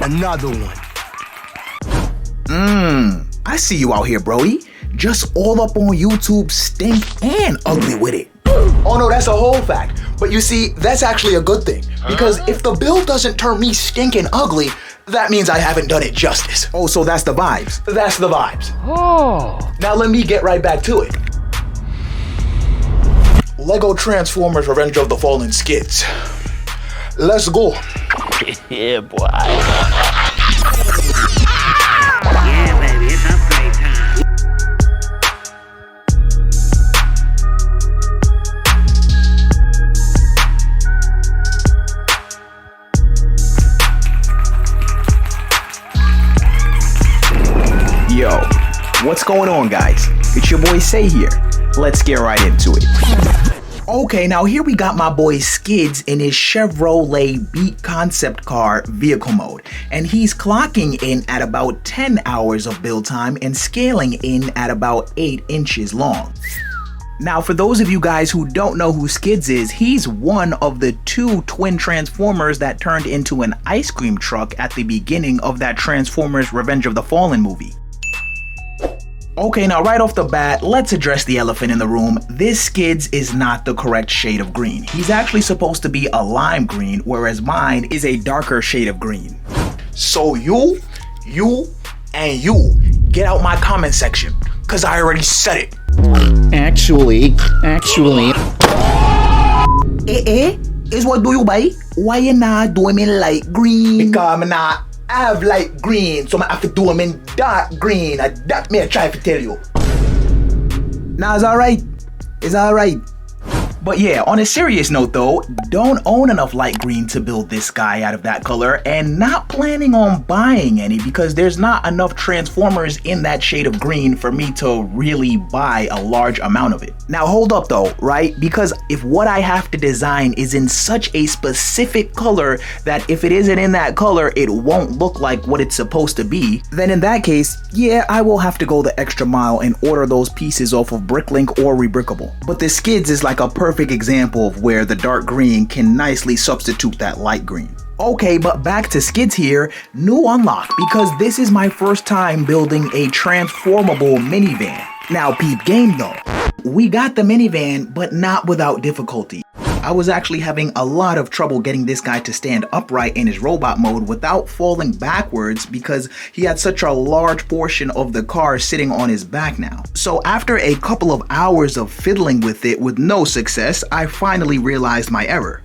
Another one. I see you out here, broy. Just all up on YouTube, stink and ugly with it. Oh no, that's a whole fact. But you see, that's actually a good thing. Because if the build doesn't turn me stinking ugly, that means I haven't done it justice. Oh, so that's the vibes. That's the vibes. Oh. Now let me get right back to it. Lego Transformers Revenge of the Fallen Skids. Let's go. Yeah, boy. Yeah, baby, it's upgrade time. Yo, what's going on, guys? It's your boy Say here. Let's get right into it. Okay, now here we got my boy Skids in his Chevrolet Beat concept car vehicle mode, and he's clocking in at about 10 hours of build time and scaling in at about 8 inches long. Now, for those of you guys who don't know who Skids is, he's one of the 2 twin Transformers that turned into an ice cream truck at the beginning of that Transformers Revenge of the Fallen movie. Okay, now right off the bat, let's address the elephant in the room. This Skids is not the correct shade of green. He's actually supposed to be a lime green, whereas mine is a darker shade of green. So you, and you get out my comment section, cause I already said it. Actually. Is what do you buy? Why you not doing me light green? Because I'm not have light green, so I have to do them in dark green. That me I try to tell you. Nah, it's alright. It's alright. But yeah, on a serious note though, don't own enough light green to build this guy out of that color, and not planning on buying any because there's not enough Transformers in that shade of green for me to really buy a large amount of it. Now hold up though, right? Because if what I have to design is in such a specific color that if it isn't in that color, it won't look like what it's supposed to be, then in that case, yeah, I will have to go the extra mile and order those pieces off of Bricklink or Rebrickable. But the Skids is like a perfect example of where the dark green can nicely substitute that light green. Okay, but back to Skids here, new unlock, because this is my first time building a transformable minivan. Now peep game though, we got the minivan, but not without difficulty. I was actually having a lot of trouble getting this guy to stand upright in his robot mode without falling backwards because he had such a large portion of the car sitting on his back now. So after a couple of hours of fiddling with it with no success, I finally realized my error.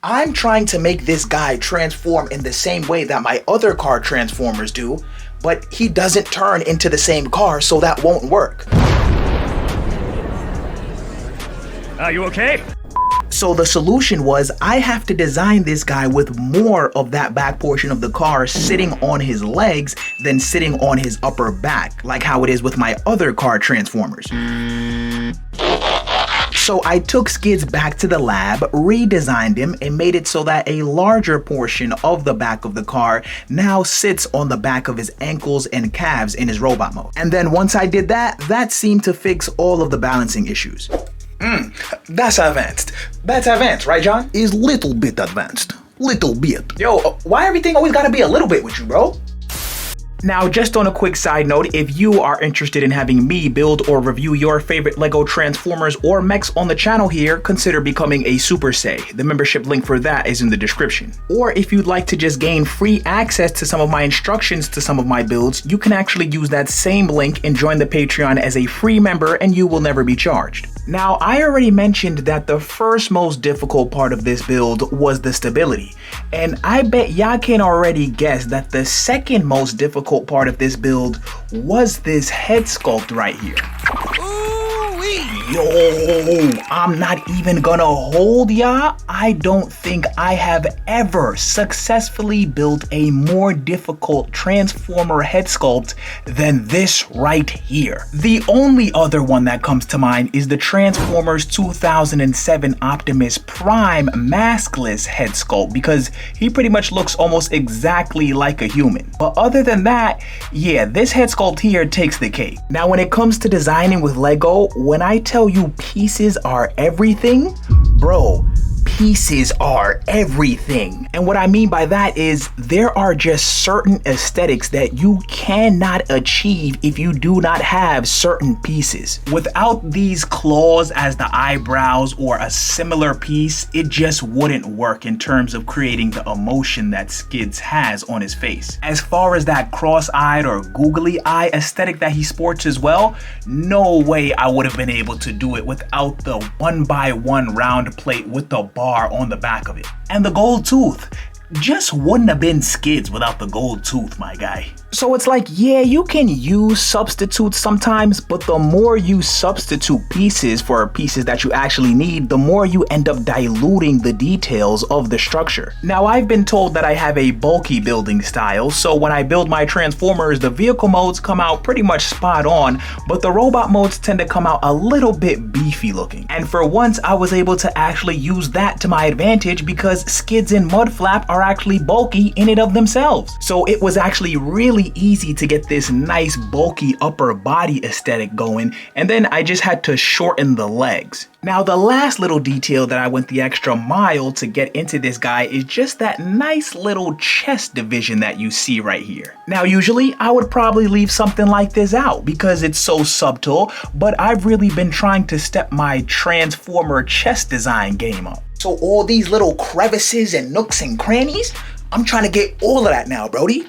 I'm trying to make this guy transform in the same way that my other car Transformers do, but he doesn't turn into the same car, so that won't work. Are you okay? So the solution was I have to design this guy with more of that back portion of the car sitting on his legs than sitting on his upper back, like how it is with my other car Transformers. So I took Skids back to the lab, redesigned him, and made it so that a larger portion of the back of the car now sits on the back of his ankles and calves in his robot mode. And then once I did that, that seemed to fix all of the balancing issues. That's advanced. That's advanced, right, John? Is little bit advanced. Little bit. Yo, why everything always gotta be a little bit with you, bro? Now, just on a quick side note, if you are interested in having me build or review your favorite Lego Transformers or mechs on the channel here, consider becoming a Super Say. The membership link for that is in the description. Or if you'd like to just gain free access to some of my instructions to some of my builds, you can actually use that same link and join the Patreon as a free member and you will never be charged. Now, I already mentioned that the first most difficult part of this build was the stability. And I bet y'all can already guess that the second most difficult part of this build was this head sculpt right here. Yo, I'm not even gonna hold y'all. I don't think I have ever successfully built a more difficult Transformer head sculpt than this right here. The only other one that comes to mind is the Transformers 2007 Optimus Prime maskless head sculpt because he pretty much looks almost exactly like a human. But other than that, yeah, this head sculpt here takes the cake. Now when it comes to designing with Lego, when I tell you pieces are everything, bro, pieces are everything. And what I mean by that is there are just certain aesthetics that you cannot achieve if you do not have certain pieces. Without these claws as the eyebrows or a similar piece, it just wouldn't work in terms of creating the emotion that Skids has on his face. As far as that cross-eyed or googly eye aesthetic that he sports as well, no way I would have been able to do it without the 1x1 round plate with the bar on the back of it. And the gold tooth just wouldn't have been Skids without the gold tooth, my guy. So it's like, yeah, you can use substitutes sometimes, but the more you substitute pieces for pieces that you actually need, the more you end up diluting the details of the structure. Now, I've been told that I have a bulky building style, so when I build my Transformers, the vehicle modes come out pretty much spot on, but the robot modes tend to come out a little bit beefy looking. And for once, I was able to actually use that to my advantage because Skids and Mudflap are actually bulky in and of themselves. So it was actually really easy to get this nice bulky upper body aesthetic going, and then I just had to shorten the legs. Now, the last little detail that I went the extra mile to get into this guy is just that nice little chest division that you see right here. Now, usually I would probably leave something like this out because it's so subtle, but I've really been trying to step my Transformer chest design game up. So all these little crevices and nooks and crannies, I'm trying to get all of that now, Brody.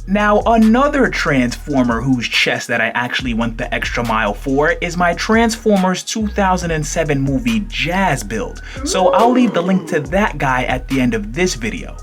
Now, another Transformer whose chest that I actually went the extra mile for is my Transformers 2007 movie Jazz build. So I'll leave the link to that guy at the end of this video.